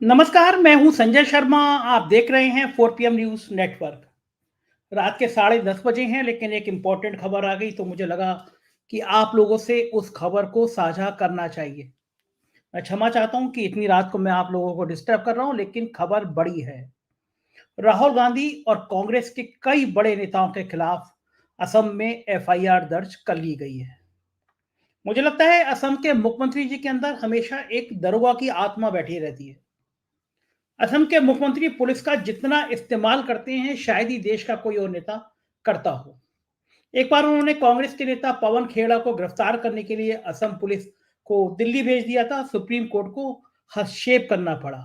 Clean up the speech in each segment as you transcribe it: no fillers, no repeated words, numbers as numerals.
नमस्कार, मैं हूं संजय शर्मा। आप देख रहे हैं 4 PM न्यूज़ नेटवर्क। रात के 10:30 बजे हैं, लेकिन एक इम्पोर्टेंट खबर आ गई तो मुझे लगा कि आप लोगों से उस खबर को साझा करना चाहिए। मैं क्षमा चाहता हूं कि इतनी रात को मैं आप लोगों को डिस्टर्ब कर रहा हूं, लेकिन खबर बड़ी है। राहुल गांधी और कांग्रेस के कई बड़े नेताओं के खिलाफ असम में एफआईआर दर्ज कर ली गई है। मुझे लगता है असम के मुख्यमंत्री जी के अंदर हमेशा एक दरोगा की आत्मा बैठी रहती है। असम के मुख्यमंत्री पुलिस का जितना इस्तेमाल करते हैं, शायद ही देश का कोई और नेता करता हो। एक बार उन्होंने कांग्रेस के नेता पवन खेड़ा को गिरफ्तार करने के लिए असम पुलिस को दिल्ली भेज दिया था। सुप्रीम कोर्ट को हस्तक्षेप करना पड़ा।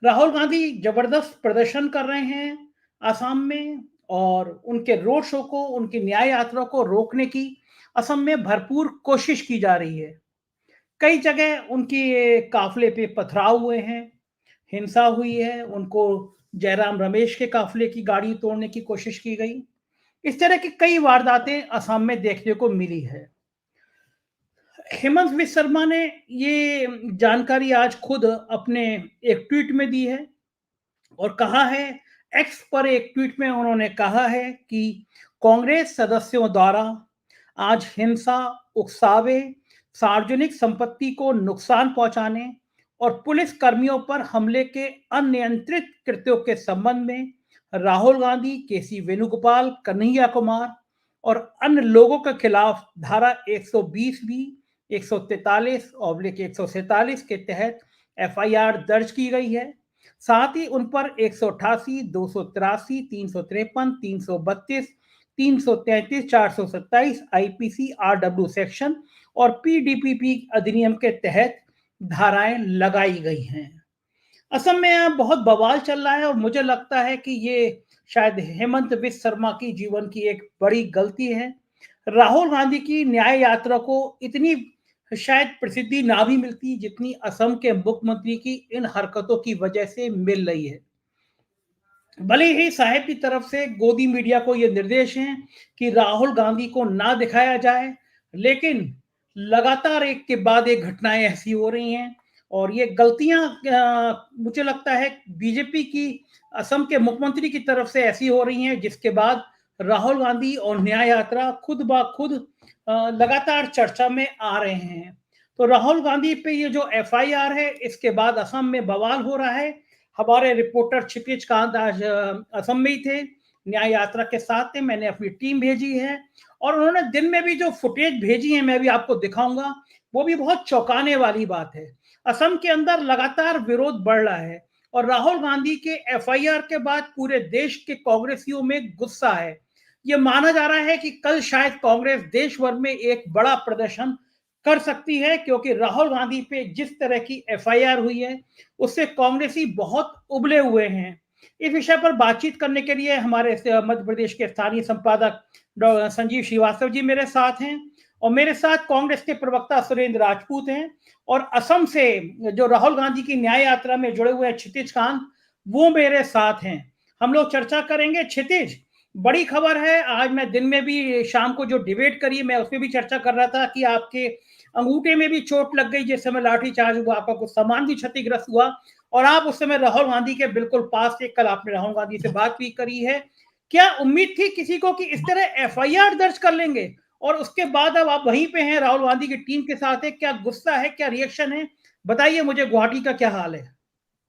राहुल गांधी जबरदस्त प्रदर्शन कर रहे हैं असम में, और उनके रोड शो को, उनकी न्याय यात्रा को रोकने की असम में भरपूर कोशिश की जा रही है। कई जगह उनकी काफिले पे पथराव हुए हैं, हिंसा हुई है, उनको जयराम रमेश के काफिले की गाड़ी तोड़ने की कोशिश की गई। इस तरह की कई वारदातें असम में देखने को मिली है। हेमंत विश्व शर्मा ने ये जानकारी आज खुद अपने एक ट्वीट में दी है और कहा है, एक्स पर एक ट्वीट में उन्होंने कहा है कि कांग्रेस सदस्यों द्वारा आज हिंसा, उकसावे, सार्वजनिक संपत्ति को नुकसान पहुंचाने और पुलिस कर्मियों पर हमले के अनियंत्रित कृत्यों के संबंध में राहुल गांधी, केसी वेणुगोपाल, कन्हैया कुमार और अन्य लोगों के खिलाफ धारा 120 बी, 143 और 147 के तहत एफआईआर दर्ज की गई है। साथ ही उन पर 188, 283, 353, 332, 333, 427 आईपीसी आरडब्ल्यू सेक्शन और पीडीपीपी अधिनियम के तहत धाराएं लगाई गई हैं। असम में अब बहुत बवाल चल रहा है और मुझे लगता है कि ये शायद हेमंत बिस्व शर्मा की जीवन की एक बड़ी गलती है। राहुल गांधी की न्याय यात्रा को इतनी शायद प्रसिद्धि ना भी मिलती जितनी असम के मुख्यमंत्री की इन हरकतों की वजह से मिल रही है। भले ही साहेब की तरफ से गोदी मीडिया को ये निर्देश हैं कि राहुल गांधी को ना दिखाया जाए, लेकिन लगातार एक के बाद एक घटनाएं ऐसी हो रही हैं और ये गलतियां मुझे लगता है बीजेपी की असम के मुख्यमंत्री की तरफ से ऐसी हो रही हैं, जिसके बाद राहुल गांधी और न्याय यात्रा खुद ब खुद लगातार चर्चा में आ रहे हैं। तो राहुल गांधी पे ये जो एफआईआर है, इसके बाद असम में बवाल हो रहा है। हमारे रिपोर्टर क्षितिज कांत आज असम में ही थे, न्याय यात्रा के साथ थे। मैंने अपनी टीम भेजी है और उन्होंने दिन में भी जो फुटेज भेजी है मैं भी आपको दिखाऊंगा। वो भी बहुत चौंकाने वाली बात है। असम के अंदर लगातार विरोध बढ़ रहा है और राहुल गांधी के एफआईआर के बाद पूरे देश के कांग्रेसियों में गुस्सा है। ये माना जा रहा है कि कल शायद कांग्रेस देश भर में एक बड़ा प्रदर्शन कर सकती है, क्योंकि राहुल गांधी पे जिस तरह की एफआईआर हुई है उससे कांग्रेसी बहुत उबले हुए हैं। इस विषय पर बातचीत करने के लिए हमारे मध्य प्रदेश के स्थानीय संपादक संजीव श्रीवास्तव जी मेरे साथ हैं और मेरे साथ कांग्रेस के प्रवक्ता सुरेंद्र राजपूत हैं और असम से जो राहुल गांधी की न्याय यात्रा में जुड़े हुए हैं क्षितिज कांत, वो मेरे साथ हैं। हम लोग चर्चा करेंगे। क्षितिज, बड़ी खबर है। आज मैं दिन में भी शाम को जो डिबेट करी मैं उसमें भी चर्चा कर रहा था कि आपके अंगूठे में भी चोट लग गई जिस समय लाठीचार्ज हुआ, आपका कुछ सामान भी क्षतिग्रस्त हुआ और आप उस समय राहुल गांधी के बिल्कुल पास थे। कल आपने राहुल गांधी से बात भी करी है। क्या उम्मीद थी किसी को कि इस तरह एफआईआर दर्ज कर लेंगे और उसके बाद अब आप वहीं पे हैं, राहुल गांधी की टीम के साथ है? क्या गुस्सा है, क्या रिएक्शन है? बताइए मुझे, गुवाहाटी का क्या हाल है?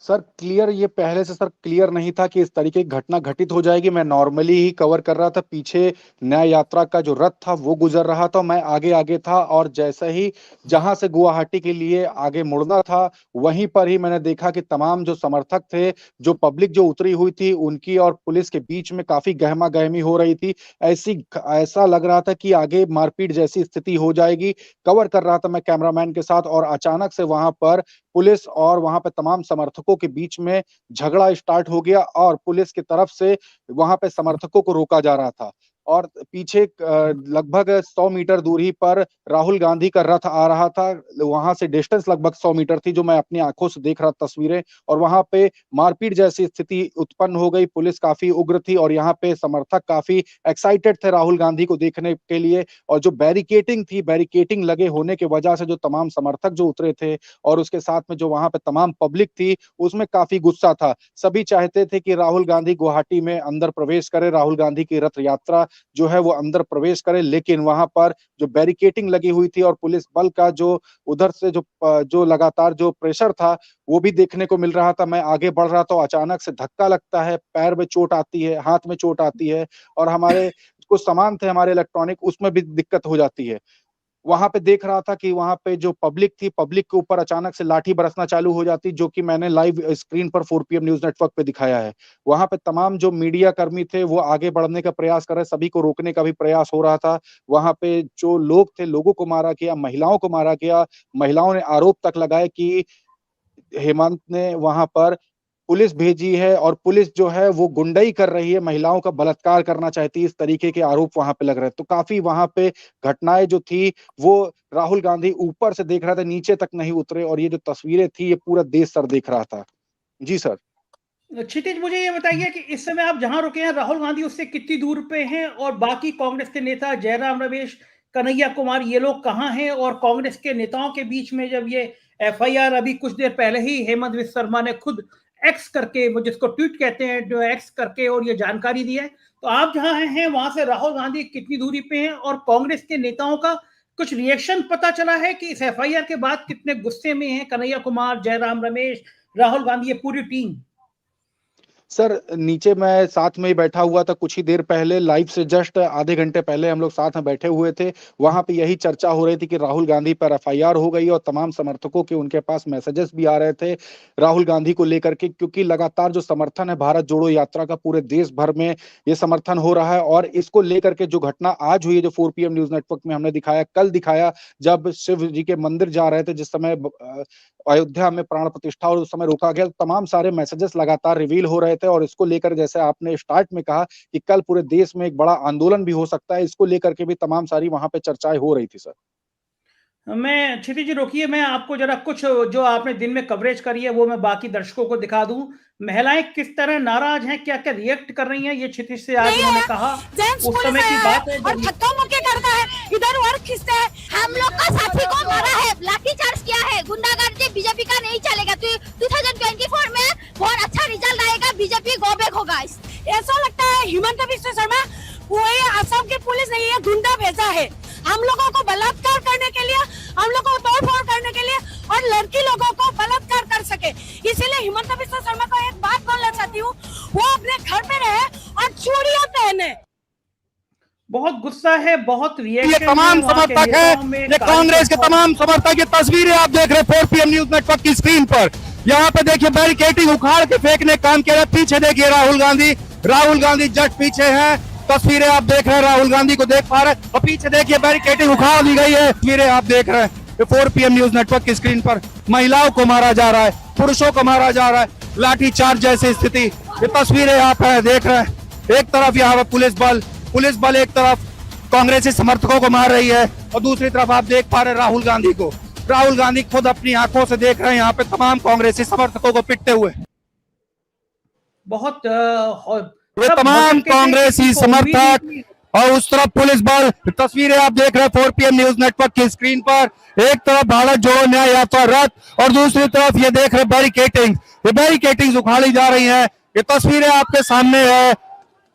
सर क्लियर ये पहले से सर क्लियर नहीं था कि इस तरीके की घटना घटित हो जाएगी। मैं नॉर्मली ही कवर कर रहा था, पीछे न्याय यात्रा का जो रथ था वो गुजर रहा था, मैं आगे आगे था और जैसे ही जहां से गुवाहाटी के लिए आगे मुड़ना था वहीं पर ही मैंने देखा कि तमाम जो समर्थक थे, जो पब्लिक जो उतरी हुई थी, उनकी और पुलिस के बीच में काफी गहमा गहमी हो रही थी। ऐसा लग रहा था कि आगे मारपीट जैसी स्थिति हो जाएगी। कवर कर रहा था मैं कैमरामैन के साथ और अचानक से वहां पर पुलिस और वहां पे तमाम समर्थकों के बीच में झगड़ा स्टार्ट हो गया और पुलिस की तरफ से वहां पे समर्थकों को रोका जा रहा था। और पीछे लगभग 100 मीटर दूरी पर राहुल गांधी का रथ आ रहा था। वहां से डिस्टेंस लगभग 100 मीटर थी, जो मैं अपनी आंखों से देख रहा तस्वीरें, और वहां पे मारपीट जैसी स्थिति उत्पन्न हो गई। पुलिस काफी उग्र थी और यहाँ पे समर्थक काफी एक्साइटेड थे राहुल गांधी को देखने के लिए। और जो बैरिकेटिंग थी, बैरिकेटिंग लगे होने की वजह से जो तमाम समर्थक जो उतरे थे और उसके साथ में जो वहां पे तमाम पब्लिक थी, उसमें काफी गुस्सा था। सभी चाहते थे कि राहुल गांधी गुवाहाटी में अंदर प्रवेश करे, राहुल गांधी की रथ यात्रा जो है वो अंदर प्रवेश करे, लेकिन वहां पर जो बैरिकेटिंग लगी हुई थी और पुलिस बल का जो उधर से जो लगातार जो प्रेशर था वो भी देखने को मिल रहा था। मैं आगे बढ़ रहा था, अचानक से धक्का लगता है, पैर में चोट आती है, हाथ में चोट आती है, और हमारे कुछ सामान थे हमारे इलेक्ट्रॉनिक, उसमें भी दिक्कत हो जाती है। वहां पे देख रहा था कि वहां पे जो पब्लिक थी, पब्लिक के ऊपर अचानक से लाठी बरसना चालू हो जाती, जो कि मैंने लाइव स्क्रीन पर 4 पीएम न्यूज नेटवर्क पे दिखाया है। वहां पे तमाम जो मीडिया कर्मी थे वो आगे बढ़ने का प्रयास कर रहे, सभी को रोकने का भी प्रयास हो रहा था। वहां पे जो लोग थे, लोगों को मारा गया, महिलाओं को मारा गया। महिलाओं ने आरोप तक लगाए कि हेमंत ने वहां पर पुलिस भेजी है और पुलिस जो है वो गुंडई कर रही है, महिलाओं का बलात्कार करना चाहती है, इस तरीके के आरोप वहां पे लग रहे हैं। तो काफी वहां पे घटनाएं जो थी वो राहुल गांधी ऊपर से देख रहा था, नीचे तक नहीं उतरे, और ये जो तस्वीरें थी ये पूरा देश सर देख रहा था। जी सर। क्षितिज, मुझे ये बताइए कि इस समय आप जहां रुके हैं, राहुल गांधी उससे कितनी दूर पे हैं, और बाकी कांग्रेस के नेता जयराम रमेश, कन्हैया कुमार, ये लोग कहाँ हैं? और कांग्रेस के नेताओं के बीच में जब ये एफआईआर अभी कुछ देर पहले ही हेमंत विश्व शर्मा ने खुद एक्स करके, वो जिसको ट्वीट कहते हैं, जो एक्स करके और ये जानकारी दी है, तो आप जहां हैं वहां से राहुल गांधी कितनी दूरी पे हैं? और कांग्रेस के नेताओं का कुछ रिएक्शन पता चला है कि इस एफआईआर के बाद कितने गुस्से में हैं कन्हैया कुमार, जयराम रमेश, राहुल गांधी, ये पूरी टीम? सर नीचे मैं साथ में ही बैठा हुआ था, कुछ ही देर पहले लाइव से जस्ट आधे घंटे पहले हम लोग साथ में बैठे हुए थे। वहां पे यही चर्चा हो रही थी कि राहुल गांधी पर एफआईआर हो गई और तमाम समर्थकों के उनके पास मैसेजेस भी आ रहे थे राहुल गांधी को लेकर के, क्योंकि लगातार जो समर्थन है भारत जोड़ो यात्रा का पूरे देश भर में ये समर्थन हो रहा है। और इसको लेकर के जो घटना आज हुई है, जो 4 पीएम न्यूज नेटवर्क में हमने दिखाया, कल दिखाया, जब शिव जी के मंदिर जा रहे थे, जिस समय अयोध्या में प्राण प्रतिष्ठा, और उस समय रोका गया, तमाम सारे मैसेजेस लगातार रिवील हो रहे थे। और इसको लेकर जैसे आपने स्टार्ट में कहा कि कल पूरे देश में एक बड़ा आंदोलन भी हो सकता है, इसको लेकर के भी तमाम सारी वहां पे चर्चाएं हो रही थी सर। मैं, क्षितिज जी रोकिए, मैं आपको जरा कुछ जो आपने दिन में कवरेज करी है वो मैं बाकी दर्शकों को दिखा दूं। महिलाएं किस तरह नाराज हैं, क्या क्या रिएक्ट कर रही हैं, ये क्षितिज से आज उन्होंने कहा। उस समय की बात है और धक्का मुक्की करता है, इधर वर्क खींचता है। हम लोग का साथी को मारा है, लाठीचार्ज किया है, गुंडागर्दी बीजेपी का नहीं चलेगा। 2024 में बहुत अच्छा रिजल्ट आएगा, बीजेपी गो बैक होगा। ऐसा लगता है हिमंत विश्व शर्मा वो असम की पुलिस नहीं है, गुंडा भेजा है हम लोगों को बलात्कार करने के लिए, हम लोगों को तोड़फोड़ करने के लिए, और लड़की लोगों को बलात्कार कर सके। इसीलिए हिमंत बिस्वा शर्मा को एक बात बोलना चाहती हूँ, वो अपने घर में रहे और चूड़ियां पहने। बहुत गुस्सा है, बहुत रिएक्शन। ये तमाम समर्थक है, ये कांग्रेस के तमाम समर्थक, ये तस्वीरें आप देख रहे हैं 4 पीएम न्यूज नेटवर्क की स्क्रीन पर। यहाँ पे देखिए बैरिकेटिंग उखाड़ के फेंकने काम किया रहा। पीछे देखिए राहुल गांधी जस्ट पीछे है। तस्वीरें आप देख रहे हैं, राहुल गांधी को देख पा रहे हैं, और पीछे देखिए बैरिकेटिंग उखाड़ दी गई है। तस्वीरें आप देख रहे हैं 4 पीएम न्यूज नेटवर्क की स्क्रीन पर। महिलाओं को मारा जा रहा है, पुरुषों को मारा जा रहा है, लाठीचार्ज जैसी स्थिति। ये तस्वीरें आप देख रहे हैं। एक तरफ यहाँ पर पुलिस बल एक तरफ कांग्रेसी समर्थकों को मार रही है, और दूसरी तरफ आप देख पा रहे हैं राहुल गांधी खुद अपनी आंखों से देख रहे हैं यहाँ पे तमाम कांग्रेसी समर्थकों को पिटते हुए। बहुत वे तमाम कांग्रेसी समर्थक और उस तरफ पुलिस बल। तस्वीरें आप देख रहे हैं 4 पीएम न्यूज नेटवर्क की स्क्रीन पर। एक तरफ भारत जोड़ो न्याय यात्रा रथ, और दूसरी तरफ ये देख रहे बैरिकेटिंग, ये बैरिकेटिंग उखाड़ी जा रही है। ये तस्वीरें आपके सामने है।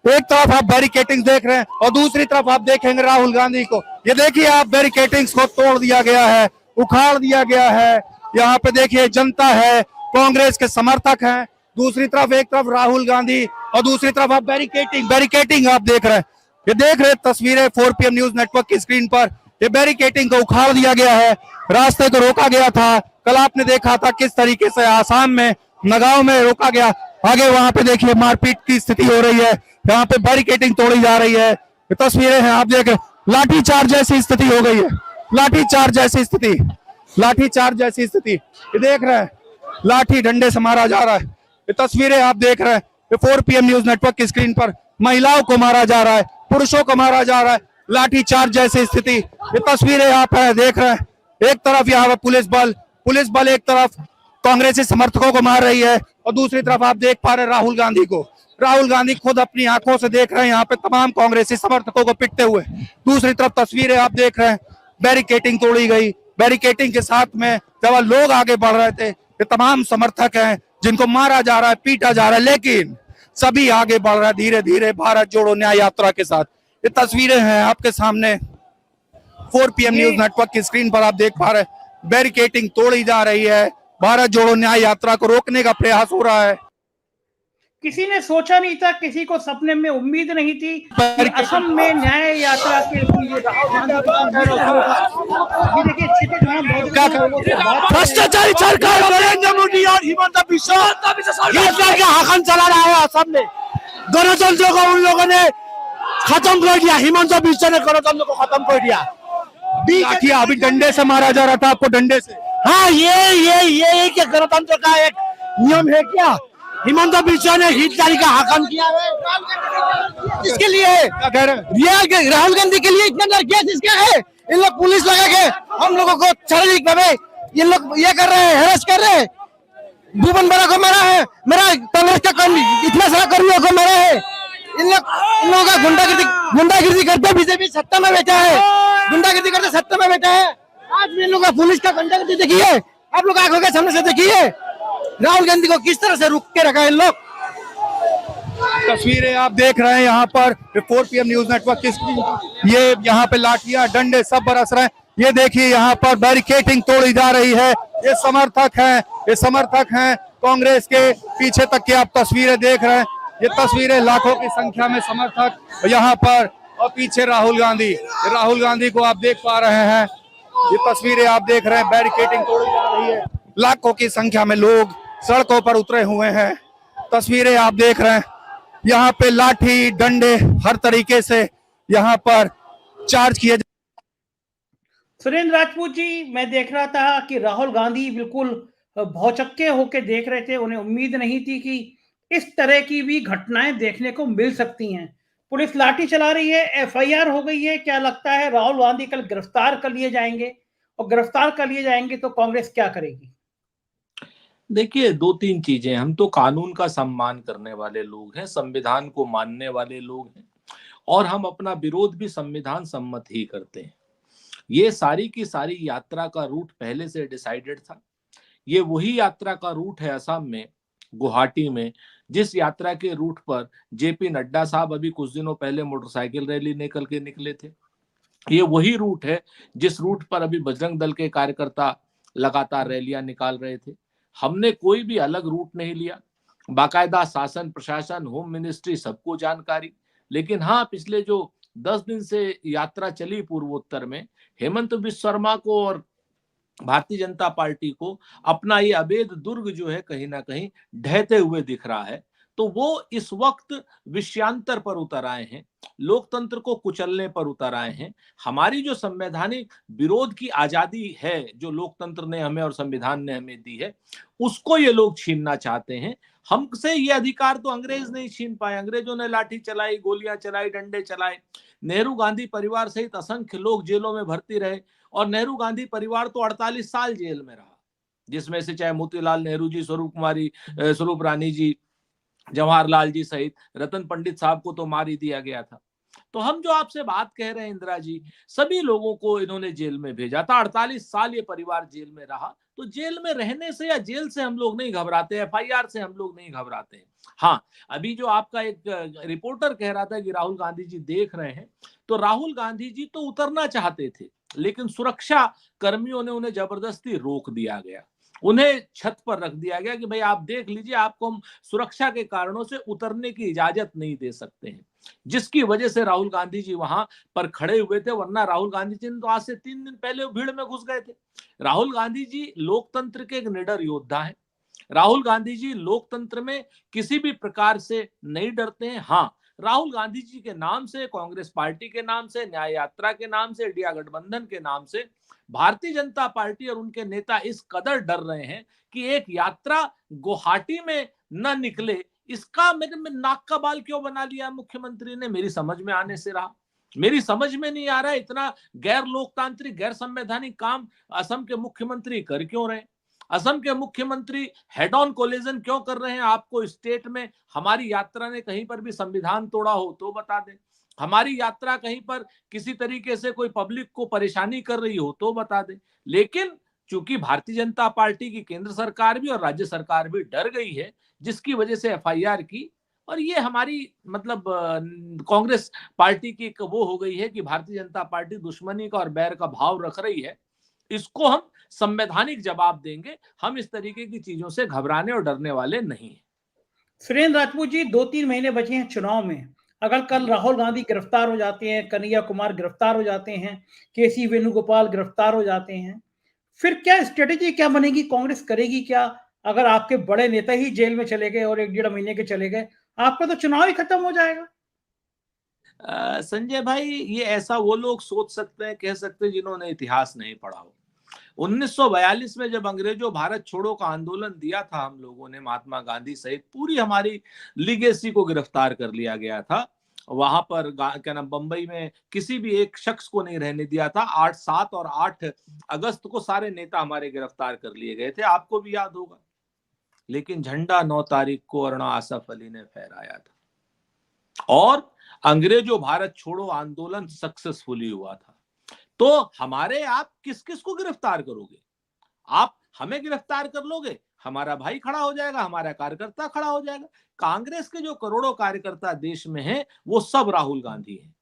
एक तरफ आप बैरिकेटिंग देख रहे हैं और दूसरी तरफ आप देखेंगे राहुल गांधी को। ये देखिए आप बैरिकेटिंग्स को तोड़ दिया गया है, उखाड़ दिया गया है। यहाँ पे देखिए जनता है, कांग्रेस के समर्थक हैं, दूसरी तरफ एक तरफ राहुल गांधी और दूसरी तरफ आप बैरिकेटिंग आप देख रहे हैं। ये देख रहे तस्वीरें 4 पीएम न्यूज नेटवर्क की स्क्रीन पर। ये बैरिकेटिंग को उखाड़ दिया गया है, रास्ते को रोका गया था। कल आपने देखा था किस तरीके से आसाम में नगांव में रोका गया। आगे वहां पे देखिए मारपीट की स्थिति हो रही है, यहाँ पे बैरिकेटिंग तोड़ी जा रही है। ये तस्वीरें हैं आप देख रहे, लाठीचार्ज जैसी स्थिति हो गई है, लाठीचार्ज जैसी स्थिति ये देख रहे हैं, लाठी डंडे से मारा जा रहा है। ये तस्वीरें आप देख रहे हैं 4 पीएम न्यूज नेटवर्क की स्क्रीन पर। महिलाओं को मारा जा रहा है, पुरुषों को मारा जा रहा है, लाठीचार्ज जैसी स्थिति। ये तस्वीरें आप देख रहे हैं, एक तरफ यहाँ पर पुलिस बल एक तरफ कांग्रेसी समर्थकों को मार रही है और दूसरी तरफ आप देख पा रहे हैं राहुल गांधी खुद अपनी आंखों से देख रहे हैं यहाँ पे तमाम कांग्रेसी समर्थकों को पिटते हुए। दूसरी तरफ तस्वीरें आप देख रहे हैं, बैरिकेटिंग तोड़ी गई, बैरिकेटिंग के साथ में जब लोग आगे बढ़ रहे थे, ये तमाम समर्थक हैं जिनको मारा जा रहा है, पीटा जा रहा है, लेकिन सभी आगे बढ़ रहा है धीरे धीरे भारत जोड़ो न्याय यात्रा के साथ। ये तस्वीरें हैं आपके सामने 4 PM न्यूज नेटवर्क की स्क्रीन पर आप देख पा रहे हैं, बैरिकेटिंग तोड़ी जा रही है, भारत जोड़ो न्याय यात्रा को रोकने का प्रयास हो रहा है। किसी ने सोचा नहीं था, किसी को सपने में उम्मीद नहीं थी कि असम में न्याय यात्रा के लिए भ्रष्टाचारी सरकार नरेंद्र मोदी और हिमंत बिस्वा के हाकन चला रहा है असम में। गणतंत्र को उन लोगों ने खत्म कर दिया, हिमंत बिस्वा ने गणतंत्र को खत्म कर दिया। अभी डंडे से मारा जा रहा था आपको, डंडे से। हाँ, ये कि गणतंत्र का एक नियम है क्या? हिमंत बिस्वा ने हितकारी का हाकन किया है, किसके लिए? राहुल गांधी के लिए इतना डर क्या किसका है? इन लोग पुलिस लगा के हम लोगों को शारीरिक भावे ये लोग ये कर रहे हैं, हेरस कर रहे हैं। भूपन बरा को मारा है, मेरा कांग्रेस का इतना सारा कर्मियों को मारा है। इन लोगों का गुंडागिर्दी करते बीजेपी सत्ता में बैठा है, गुंडागिर्दी करते सत्ता में बैठा है। आज भी इन लोगों का पुलिस का गुंडागिर्दी देखिए, आप लोग आंखों के सामने से देखिए राहुल गांधी को किस तरह से रुक के रखा है इन लोग। तस्वीरें आप देख रहे हैं यहाँ पर 4 PM न्यूज नेटवर्क की स्क्रीन। ये यहाँ पे लाठियां डंडे सब बरस रहे हैं। ये देखिए यहाँ पर बैरिकेटिंग तोड़ी जा रही है। ये समर्थक हैं कांग्रेस के, पीछे तक की आप तस्वीरें देख रहे हैं। ये तस्वीरें लाखों की संख्या में समर्थक यहाँ पर, और पीछे राहुल गांधी को आप देख पा रहे हैं। ये तस्वीरें आप देख रहे हैं, बैरिकेटिंग तोड़ी जा रही है, लाखों की संख्या में लोग सड़कों पर उतरे हुए हैं। तस्वीरें आप देख रहे हैं, यहाँ पे लाठी डंडे हर तरीके से यहाँ पर चार्ज किए। सुरेंद्र राजपूत जी, मैं देख रहा था कि राहुल गांधी बिल्कुल भौचक्के होकर देख रहे थे। उन्हें उम्मीद नहीं थी कि इस तरह की भी घटनाएं देखने को मिल सकती हैं। पुलिस लाठी चला रही है, FIR हो गई है। क्या लगता है राहुल गांधी कल गिरफ्तार कर लिए जाएंगे? और गिरफ्तार कर लिए जाएंगे तो कांग्रेस क्या करेगी? देखिए, 2-3 चीजें। हम तो कानून का सम्मान करने वाले लोग हैं, संविधान को मानने वाले लोग हैं, और हम अपना विरोध भी संविधान सम्मत ही करते हैं। ये सारी की सारी यात्रा का रूट पहले से डिसाइडेड था। ये वही यात्रा का रूट है असम में, गुवाहाटी में, जिस यात्रा के रूट पर JP नड्डा साहब अभी कुछ दिनों पहले मोटरसाइकिल रैली निकल के निकले थे। ये वही रूट है जिस रूट पर अभी बजरंग दल के कार्यकर्ता लगातार रैलियां निकाल रहे थे। हमने कोई भी अलग रूट नहीं लिया, बाकायदा शासन, प्रशासन, होम मिनिस्ट्री सबको जानकारी। लेकिन हाँ, पिछले जो 10 दिन से यात्रा चली पूर्वोत्तर में, हेमंत बिस्वा शर्मा को और भारतीय जनता पार्टी को अपना ये अवैध दुर्ग जो है कहीं ना कहीं ढहते हुए दिख रहा है। तो वो इस वक्त विषयांतर पर उतर आए हैं, लोकतंत्र को कुचलने पर उतर आए हैं। हमारी जो संवैधानिक विरोध की आजादी है, जो लोकतंत्र ने हमें और संविधान ने हमें दी है, उसको ये लोग छीनना चाहते हैं। हमसे ये अधिकार तो अंग्रेज नहीं छीन पाए। अंग्रेजों ने लाठी चलाई, गोलियां चलाई, डंडे चलाए। नेहरू गांधी परिवार सहित असंख्य लोग जेलों में भर्ती रहे, और नेहरू गांधी परिवार तो 48 साल जेल में रहा, जिसमें से चाहे मोतीलाल नेहरू जी, स्वरूप रानी जी, जवाहरलाल जी सहित रतन पंडित साहब को तो मार ही दिया गया था। तो हम जो आपसे बात कह रहे हैं इंदिरा जी, सभी लोगों को इन्होंने जेल में भेजा था। 48 साल ये परिवार जेल में रहा। तो जेल में रहने से या जेल से हम लोग नहीं घबराते, FIR से हम लोग नहीं घबराते। हाँ, अभी जो आपका एक रिपोर्टर कह रहा था कि राहुल गांधी जी देख रहे हैं, तो राहुल गांधी जी तो उतरना चाहते थे, लेकिन सुरक्षा कर्मियों ने उन्हें जबरदस्ती रोक दिया गया। उन्हें छत पर रख दिया गया कि भाई आप देख लीजिए, आपको हम सुरक्षा के कारणों से उतरने की इजाजत नहीं दे सकते हैं, जिसकी वजह से राहुल गांधी जी वहां पर खड़े हुए थे। वरना राहुल गांधी जी तो आज से 3 दिन पहले भीड़ में घुस गए थे। राहुल गांधी जी लोकतंत्र के एक निडर योद्धा है। राहुल गांधी जी लोकतंत्र में किसी भी प्रकार से नहीं डरते हैं। हाँ, राहुल गांधी जी के नाम से, कांग्रेस पार्टी के नाम से, न्याय यात्रा के नाम से, इंडिया गठबंधन के नाम से भारतीय जनता पार्टी और उनके नेता इस कदर डर रहे हैं कि एक यात्रा गुवाहाटी में न निकले, इसका मेरे में नाक का बाल क्यों बना लिया मुख्यमंत्री ने, मेरी समझ में आने से रहा। मेरी समझ में नहीं आ रहा है इतना गैर लोकतांत्रिक, गैर संवैधानिक काम असम के मुख्यमंत्री कर क्यों रहे। असम के मुख्यमंत्री हेड ऑन कोलिजन क्यों कर रहे हैं। आपको स्टेट में हमारी यात्रा ने कहीं पर भी संविधान तोड़ा हो तो बता दें। हमारी यात्रा कहीं पर किसी तरीके से कोई पब्लिक को परेशानी कर रही हो तो बता दें। लेकिन चूंकि भारतीय जनता पार्टी की केंद्र सरकार भी और राज्य सरकार भी डर गई है, जिसकी वजह से एफआईआर की, और ये हमारी मतलब कांग्रेस पार्टी की एक वो हो गई है कि भारतीय जनता पार्टी दुश्मनी का और बैर का भाव रख रही है। इसको हम संवैधानिक जवाब देंगे। हम इस तरीके की चीजों से घबराने और डरने वाले नहीं हैं। सुरेंद्र राजपूत जी, 2-3 महीने बचे हैं चुनाव में। अगर कल राहुल गांधी गिरफ्तार हो जाते हैं, कन्हैया कुमार गिरफ्तार हो जाते हैं, केसी वेणुगोपाल गिरफ्तार हो जाते हैं, फिर क्या स्ट्रेटेजी क्या बनेगी, कांग्रेस करेगी क्या? अगर आपके बड़े नेता ही जेल में चले गए और 1-1.5 महीने के चले गए, आपका तो चुनाव ही खत्म हो जाएगा। संजय भाई, ये ऐसा वो लोग सोच सकते हैं, कह सकते हैं जिन्होंने इतिहास नहीं पढ़ा हो। 1942 में जब अंग्रेजों भारत छोड़ो का आंदोलन दिया था, हम लोगों ने, महात्मा गांधी सहित पूरी हमारी लीगेसी को गिरफ्तार कर लिया गया था। वहां पर क्या नाम, बंबई में किसी भी एक शख्स को नहीं रहने दिया था। 7 और 8 अगस्त को सारे नेता हमारे गिरफ्तार कर लिए गए थे, आपको भी याद होगा। लेकिन झंडा 9 तारीख को अरुणा आसफ अली ने फहराया था और अंग्रेजों भारत छोड़ो आंदोलन सक्सेसफुली हुआ था। तो हमारे आप किस किस को गिरफ्तार करोगे? आप हमें गिरफ्तार कर लोगे, हमारा भाई खड़ा हो जाएगा, हमारा कार्यकर्ता खड़ा हो जाएगा। कांग्रेस के जो करोड़ों कार्यकर्ता देश में हैं, वो सब राहुल गांधी हैं।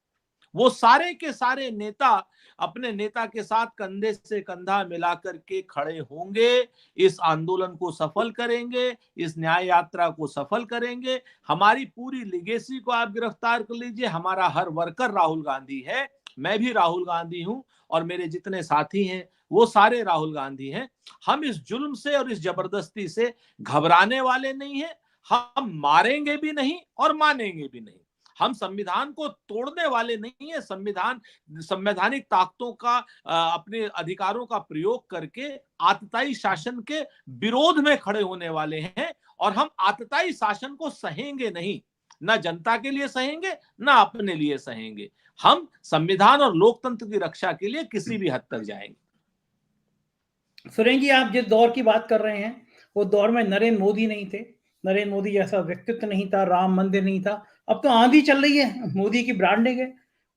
वो सारे के सारे नेता अपने नेता के साथ कंधे से कंधा मिलाकर के खड़े होंगे, इस आंदोलन को सफल करेंगे, इस न्याय यात्रा को सफल करेंगे। हमारी पूरी लिगेसी को आप गिरफ्तार कर लीजिए, हमारा हर वर्कर राहुल गांधी है, मैं भी राहुल गांधी हूं और मेरे जितने साथी हैं वो सारे राहुल गांधी हैं। हम इस जुल्म से और इस जबरदस्ती से घबराने वाले नहीं हैं। हम मारेंगे भी नहीं और मानेंगे भी नहीं। हम संविधान को तोड़ने वाले नहीं है। संवैधानिक ताकतों का अपने अधिकारों का प्रयोग करके आतताई शासन के विरोध में खड़े होने वाले हैं और हम आतताई शासन को सहेंगे नहीं, ना जनता के लिए सहेंगे, ना अपने लिए सहेंगे। हम संविधान और लोकतंत्र की रक्षा के लिए किसी भी हद तक जाएंगे। सुरेंद्र जी, आप जिस दौर की बात कर रहे हैं, वो दौर में नरेंद्र मोदी नहीं थे, नरेंद्र मोदी जैसा व्यक्तित्व नहीं था, राम मंदिर नहीं था। अब तो आंधी चल रही है, मोदी की ब्रांडिंग है।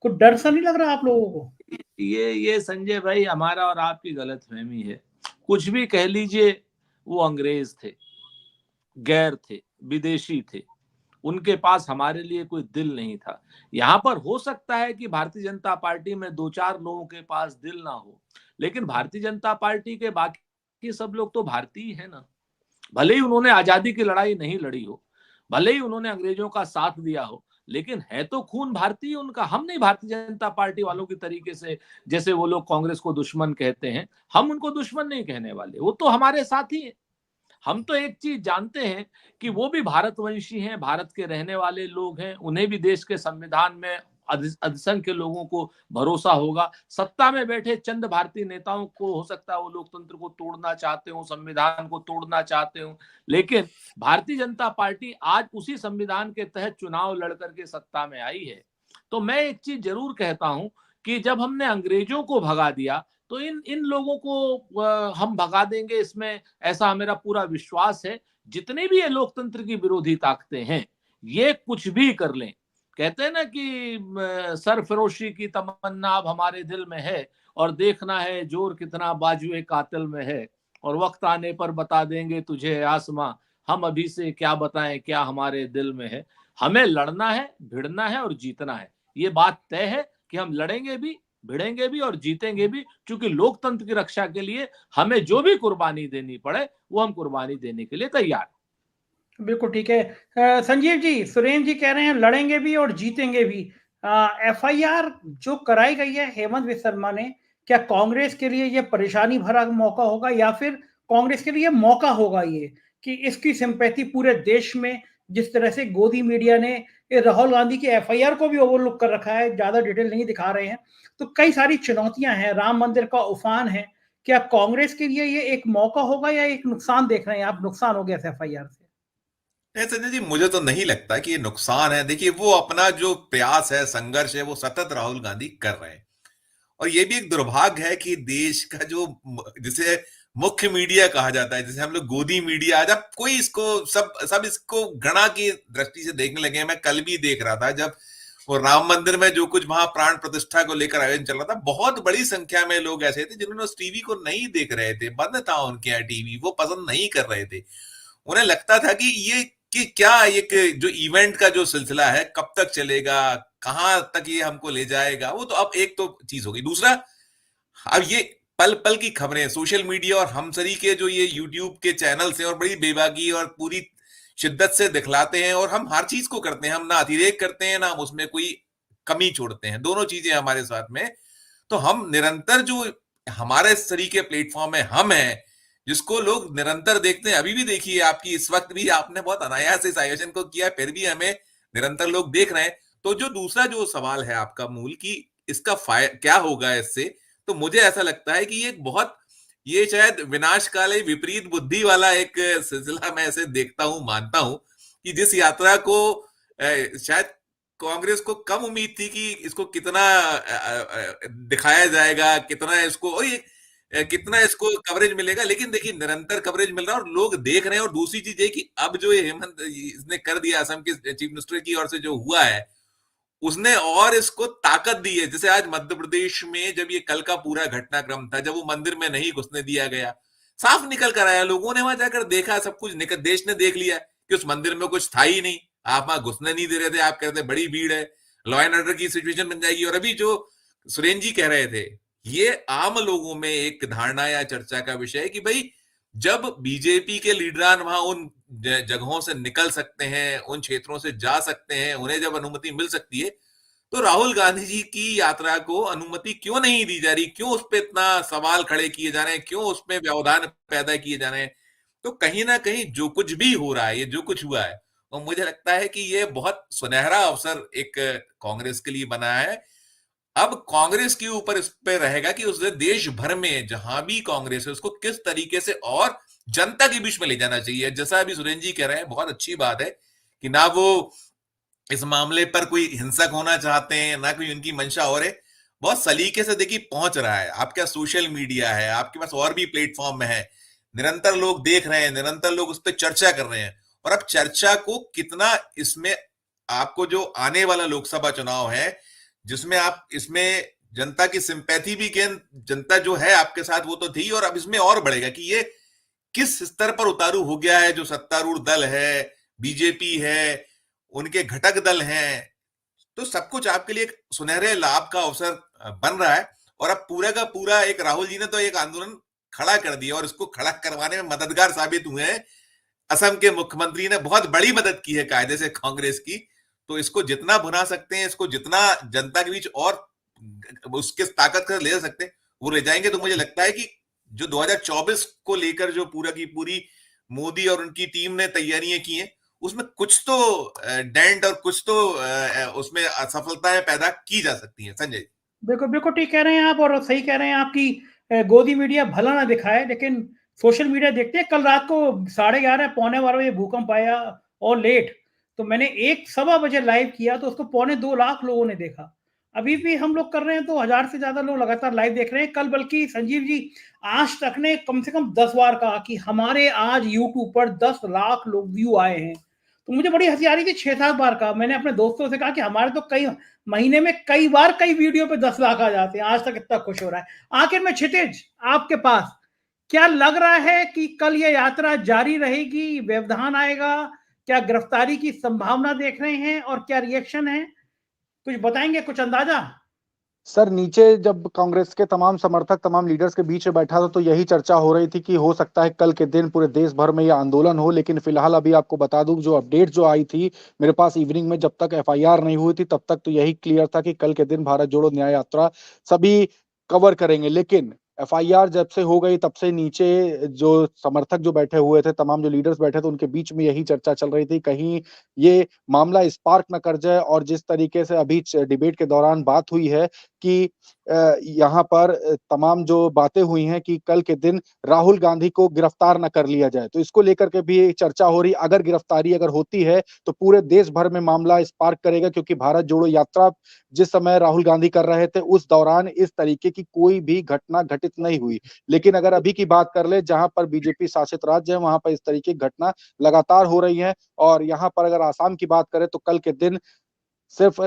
कुछ डर सा नहीं लग रहा आप लोगों को? ये संजय भाई, हमारा और आपकी गलतफहमी है। कुछ भी कह लीजिए, वो अंग्रेज थे, गैर थे, विदेशी थे, उनके पास हमारे लिए कोई दिल नहीं था। यहाँ पर हो सकता है कि भारतीय जनता पार्टी में 2-4 लोगों के पास दिल ना हो, लेकिन भारतीय जनता पार्टी के बाकी सब लोग तो भारतीय है ना। भले ही उन्होंने आजादी की लड़ाई नहीं लड़ी हो, भले ही उन्होंने अंग्रेजों का साथ दिया हो, लेकिन है तो खून भारतीय उनका। हम नहीं भारतीय जनता पार्टी वालों की तरीके से, जैसे वो लोग कांग्रेस को दुश्मन कहते हैं, हम उनको दुश्मन नहीं कहने वाले, वो तो हमारे साथी हैं। हम तो एक चीज जानते हैं कि वो भी भारतवंशी हैं, भारत के रहने वाले लोग हैं, उन्हें भी देश के संविधान में अल्पसंख्यक लोगों को भरोसा होगा। सत्ता में बैठे चंद भारतीय नेताओं को हो सकता है वो लोकतंत्र को तोड़ना चाहते हो, संविधान को तोड़ना चाहते हो, लेकिन भारतीय जनता पार्टी आज उसी संविधान के तहत चुनाव लड़कर के सत्ता में आई है। तो मैं एक चीज जरूर कहता हूं कि जब हमने अंग्रेजों को भगा दिया तो इन लोगों को हम भगा देंगे, इसमें ऐसा मेरा पूरा विश्वास है। जितने भी ये लोकतंत्र की विरोधी ताकतें हैं, ये कुछ भी कर लें, कहते हैं ना कि सरफरोशी की तमन्ना अब हमारे दिल में है और देखना है जोर कितना बाजुए कातिल में है, और वक्त आने पर बता देंगे तुझे आसमां, हम अभी से क्या बताएं क्या हमारे दिल में है। हमें लड़ना है, भिड़ना है और जीतना है। ये बात तय है कि हम लड़ेंगे भी, भिड़ेंगे भी और जीतेंगे भी, क्योंकि लोकतंत्र की रक्षा के लिए हमें जो भी कुर्बानी देनी पड़े वो हम कुर्बानी देने के लिए तैयार हैं। बिल्कुल ठीक है। संजीव जी, सुरेंद्र जी कह रहे हैं लड़ेंगे भी और जीतेंगे भी। एफआईआर जो कराई गई है हेमंत विश्व ने, क्या कांग्रेस के लिए ये परेशानी भरा मौका होगा या फिर कांग्रेस के लिए मौका होगा ये कि इसकी सिंपैथी पूरे देश में, जिस तरह से गोदी मीडिया ने राहुल गांधी की एफआईआर को भी ओवरलुक कर रखा है, ज्यादा डिटेल नहीं दिखा रहे हैं, तो कई सारी चुनौतियां हैं, राम मंदिर का उफान है, क्या कांग्रेस के लिए ये एक मौका होगा या एक नुकसान देख रहे हैं आप, नुकसान हो गया एफआईआर से? नहीं संजय जी, मुझे तो नहीं लगता कि ये नुकसान है। देखिए, वो अपना जो प्रयास है, संघर्ष है, वो सतत राहुल गांधी कर रहे हैं। और ये भी एक दुर्भाग्य है कि देश का जो जिसे मुख्य मीडिया कहा जाता है, जिसे हम लोग गोदी मीडिया, आज अब कोई इसको सब सब इसको घृणा की दृष्टि से देखने लगे हैं। मैं कल भी देख रहा था, जब वो राम मंदिर में जो कुछ वहां प्राण प्रतिष्ठा को लेकर आयोजन चल रहा था, बहुत बड़ी संख्या में लोग ऐसे थे जिन्होंने उस टीवी को नहीं देख रहे थे, बंद था उनके यहाँ टीवी, वो पसंद नहीं कर रहे थे। उन्हें लगता था कि ये कि क्या एक जो इवेंट का जो सिलसिला है कब तक चलेगा, कहां तक ये हमको ले जाएगा। वो तो अब एक तो चीज होगी। दूसरा, अब ये पल पल की खबरें सोशल मीडिया और हमसरी के जो ये यूट्यूब के चैनल्स हैं, और बड़ी बेबाकी और पूरी शिद्दत से दिखलाते हैं, और हम हर चीज को करते हैं, हम ना अतिरेक करते हैं, ना हम उसमें कोई कमी छोड़ते हैं, दोनों चीजें हमारे साथ में। तो हम निरंतर जो हमारे इस तरीके प्लेटफॉर्म है, हम हैं जिसको लोग निरंतर देखते हैं। अभी भी देखिए, आपकी इस वक्त भी आपने बहुत अनायास इस आयोजन को किया, फिर भी हमें निरंतर लोग देख रहे हैं। तो जो दूसरा जो सवाल है आपका मूल की इसका क्या होगा इससे, तो मुझे ऐसा लगता है कि ये बहुत, ये शायद विनाशकाले विपरीत बुद्धि वाला एक सिलसिला मैं ऐसे देखता हूं, मानता हूं कि जिस यात्रा को शायद कांग्रेस को कम उम्मीद थी कि इसको कितना दिखाया जाएगा, कितना इसको, और ये कितना इसको कवरेज मिलेगा, लेकिन देखिए निरंतर कवरेज मिल रहा है और लोग देख रहे हैं। और दूसरी चीज ये कि अब जो ये हेमंत इसने कर दिया असम के चीफ मिनिस्टर की ओर से जो हुआ है, उसने और इसको ताकत दी है। जैसे आज मध्य प्रदेश में जब ये कल का पूरा घटनाक्रम था, जब वो मंदिर में नहीं घुसने दिया गया, साफ निकल कर आया, लोगों ने वहां जाकर देखा, सब कुछ निकल, देश ने देख लिया कि उस मंदिर में कुछ था ही नहीं, आप वहां घुसने नहीं दे रहे थे, आप कहते बड़ी भीड़ है, लॉ एंड ऑर्डर की सिचुएशन बन जाएगी। और अभी जो सुरेन जी कह रहे थे, ये आम लोगों में एक धारणा या चर्चा का विषय है कि भाई जब बीजेपी के लीडरान वहां उन जगहों से निकल सकते हैं, उन क्षेत्रों से जा सकते हैं, उन्हें जब अनुमति मिल सकती है, तो राहुल गांधी जी की यात्रा को अनुमति क्यों नहीं दी जा रही, क्यों उस पर इतना सवाल खड़े किए जा रहे हैं, क्यों उसमें व्यवधान पैदा किए जा रहे हैं। तो कहीं ना कहीं जो कुछ भी हो रहा है, ये जो कुछ हुआ है, और मुझे लगता है कि ये बहुत सुनहरा अवसर एक कांग्रेस के लिए बना है। अब कांग्रेस के ऊपर इस पे रहेगा कि उसने देश भर में जहां भी कांग्रेस है उसको किस तरीके से और जनता के बीच में ले जाना चाहिए। जैसा अभी सुरेन जी कह रहे हैं, बहुत अच्छी बात है कि ना वो इस मामले पर कोई हिंसक होना चाहते हैं, ना कोई उनकी मंशा और है, बहुत सलीके से देखिए पहुंच रहा है। आपका सोशल मीडिया है, आपके पास और भी प्लेटफॉर्म है, निरंतर लोग देख रहे हैं, निरंतर लोग उस पर चर्चा कर रहे हैं। और अब चर्चा को कितना इसमें आपको जो आने वाला लोकसभा चुनाव है, जिसमें आप इसमें जनता की सिंपैथी भी गेन, जनता जो है आपके साथ वो तो थी, और अब इसमें और बढ़ेगा कि ये किस स्तर पर उतारू हो गया है। जो सत्तारूढ़ दल है, बीजेपी है, उनके घटक दल हैं, तो सब कुछ आपके लिए एक सुनहरे लाभ का अवसर बन रहा है। और अब पूरा का पूरा एक राहुल जी ने तो एक आंदोलन खड़ा कर दिया, और इसको खड़ा करवाने में मददगार साबित हुए हैं। असम के मुख्यमंत्री ने बहुत बड़ी मदद की है कायदे से कांग्रेस की। तो इसको जितना भुना सकते हैं, इसको जितना जनता के बीच और उसके ताकत कर ले सकते हैं, वो ले जाएंगे। तो मुझे लगता है कि जो 2024 को लेकर जो पूरा की पूरी मोदी और उनकी टीम ने तैयारियां की हैं, उसमें कुछ तो डेंट और कुछ तो उसमें असफलताएं पैदा की जा सकती हैं। संजय, बिल्कुल बिल्कुल ठीक कह रहे हैं आप, और सही कह रहे हैं आपकी गोदी मीडिया भला ना दिखाए, लेकिन सोशल मीडिया देखते हैं। कल रात को 11:30 पौने 12 बजे भूकंप आया, और लेट, तो मैंने 1 सवा बजे लाइव किया, तो उसको 2.25 लाख लोगों ने देखा। अभी भी हम लोग कर रहे हैं तो 1000 से ज्यादा लोग लगातार लाइव देख रहे हैं। कल बल्कि संजीव जी, आज तक ने कम से कम 10 बार कहा कि हमारे आज यूट्यूब पर 10 लाख लोग व्यू आए हैं। तो मुझे बड़ी हंसी आ रही थी। 6-7 बार कहा मैंने अपने दोस्तों से, कहा कि हमारे तो कई महीने में कई बार कई वीडियो पे 10 लाख आ जाते हैं, आज तक इतना खुश हो रहा है। आखिर में क्षितिज, आपके पास क्या लग रहा है कि कल ये यात्रा जारी रहेगी, व्यवधान आएगा, क्या गिरफ्तारी की संभावना देख रहे हैं, और क्या रिएक्शन है, कुछ बताएंगे, कुछ अंदाजा? सर, नीचे जब कांग्रेस के तमाम समर्थक, तमाम लीडर्स के बीच में बैठा था, तो यही चर्चा हो रही थी कि हो सकता है कल के दिन पूरे देश भर में यह आंदोलन हो। लेकिन फिलहाल अभी आपको बता दूं, जो अपडेट जो आई थी मेरे पास इवनिंग में, जब तक एफआईआर नहीं हुई थी तब तक तो यही क्लियर था कि कल के दिन भारत जोड़ो न्याय यात्रा सभी कवर करेंगे। लेकिन एफआईआर जब से हो गई तब से नीचे जो समर्थक जो बैठे हुए थे, तमाम जो लीडर्स बैठे थे, उनके बीच में यही चर्चा चल रही थी, कहीं ये मामला स्पार्क न कर जाए। और जिस तरीके से अभी डिबेट के दौरान बात हुई है कि यहाँ पर तमाम जो बातें हुई हैं कि कल के दिन राहुल गांधी को गिरफ्तार न कर लिया जाए। तो इसको लेकर के भी एक चर्चा हो रही, अगर गिरफ्तारी अगर होती है तो पूरे देश भर में मामला स्पार्क करेगा, क्योंकि भारत जोड़ो यात्रा जिस समय राहुल गांधी कर रहे थे उस दौरान इस तरीके की कोई भी घटना घटित नहीं हुई। लेकिन अगर अभी की बात कर ले, जहाँ पर बीजेपी शासित राज्य है वहाँ पर इस तरीके की घटना लगातार हो रही है। और यहाँ पर अगर आसाम की बात करें तो कल के दिन सिर्फ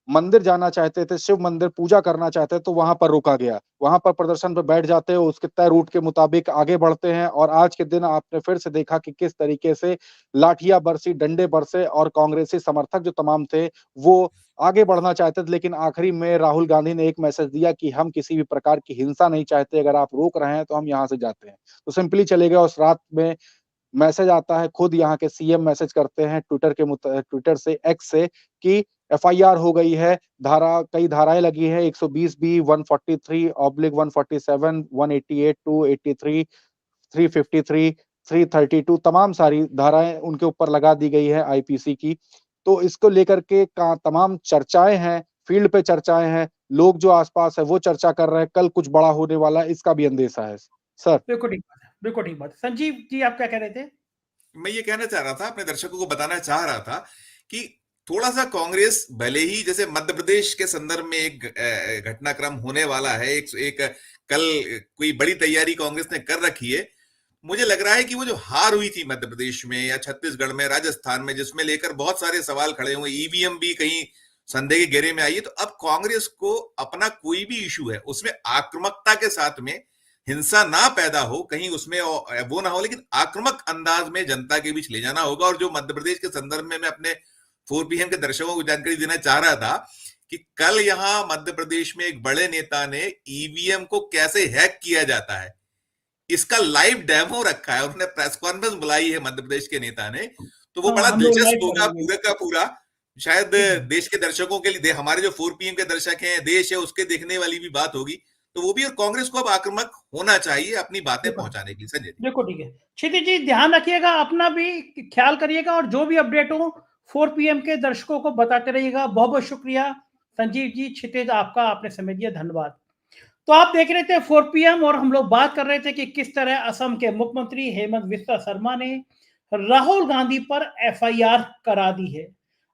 मंदिर जाना चाहते थे, शिव मंदिर पूजा करना चाहते थे, तो वहाँ पर रोका गया। वहाँ पर प्रदर्शन पे बैठ जाते हैं, उसके तय रूट के मुताबिक आगे बढ़ते हैं और आज के दिन आपने फिर से देखा कि किस तरीके से लाठियाँ बरसी, डंडे बरसे और कांग्रेसी समर्थक जो तमाम थे, वो आगे बढ़ना चाहते थे। लेकिन आखिरी में राहुल गांधी ने एक मैसेज दिया कि हम किसी भी प्रकार की हिंसा नहीं चाहते, अगर आप रोक रहे हैं तो हम यहाँ से जाते हैं। तो सिंपली चले गए। उस रात में मैसेज आता है, खुद यहाँ के सीएम मैसेज करते हैं ट्विटर से, एक्स से, कि एफआईआर हो गई है, कई धाराएं लगी है, 120 बी, 143/147, 188, 283, 353, 332 तमाम सारी धाराएं उनके ऊपर लगा दी गई है आईपीसी की। तो इसको लेकर के तमाम चर्चाएं हैं, फील्ड पे चर्चाएं हैं, लोग जो आसपास है वो चर्चा कर रहे हैं, कल कुछ बड़ा होने वाला है, इसका भी अंदेशा है। सर बिल्कुल ठीक बात है, बिल्कुल ठीक बात। संजीव जी, आप क्या कह रहे थे? मैं ये कहना चाह रहा था, अपने दर्शकों को बताना चाह रहा था कि थोड़ा सा कांग्रेस भले ही, जैसे मध्य प्रदेश के संदर्भ में एक घटनाक्रम होने वाला है, एक कल कोई बड़ी तैयारी कांग्रेस ने कर रखी है। मुझे लग रहा है कि वो जो हार हुई थी मध्य प्रदेश में या छत्तीसगढ़ में, राजस्थान में, जिसमें लेकर बहुत सारे सवाल खड़े हुए, ईवीएम भी कहीं संदेह के घेरे में आई है, तो अब कांग्रेस को अपना कोई भी इशू है उसमें आक्रामकता के साथ में, हिंसा ना पैदा हो, कहीं उसमें वो ना हो, लेकिन आक्रामक अंदाज में जनता के बीच ले जाना होगा। और जो मध्य प्रदेश के संदर्भ में मैं अपने 4PM के दर्शकों को जानकारी देना चाह रहा था कि कल यहां मध्य प्रदेश में एक बड़े नेता ने ईवीएम को कैसे हैक किया जाता है इसका लाइव डेमो रखा है, उन्होंने प्रेस कॉन्फ्रेंस बुलाई है मध्य प्रदेश के नेता ने। तो वो बड़ा दिलचस्प होगा पूरे का पूरा, शायद देश के दर्शकों के लिए, हमारे जो 4PM के दर्शक हैं, देश है, उसके देखने वाली भी बात होगी। तो वो भी, और कांग्रेस को अब आक्रामक होना चाहिए अपनी बातें पहुंचाने के लिए। संजय जी, देखो ठीक है, क्षितिज जी ध्यान रखिएगा, अपना भी ख्याल करिएगा और जो भी अपडेट हो 4PM के दर्शकों को बताते रहिएगा। बहुत बहुत शुक्रिया संजीव जी, क्षितिज आपका, आपने समय दिया, धन्यवाद। तो आप देख रहे थे 4PM और हम लोग बात कर रहे थे कि किस तरह असम के मुख्यमंत्री हेमंत बिस्वा शर्मा ने राहुल गांधी पर एफआईआर करा दी है।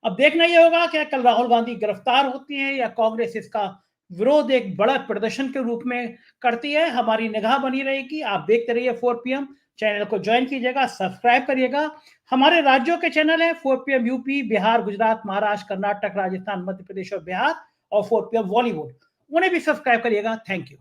अब देखना यह होगा कि कल राहुल गांधी गिरफ्तार होती हैं या कांग्रेस इसका विरोध एक बड़ा प्रदर्शन के रूप में करती है। हमारी निगाह बनी रहेगी। आप देखते रहिए 4PM, चैनल को ज्वाइन कीजिएगा, सब्सक्राइब करिएगा। हमारे राज्यों के चैनल है 4PM यूपी, बिहार, गुजरात, महाराष्ट्र, कर्नाटक, राजस्थान, मध्य प्रदेश और बिहार, और 4PM बॉलीवुड, उन्हें भी सब्सक्राइब करिएगा। Thank you.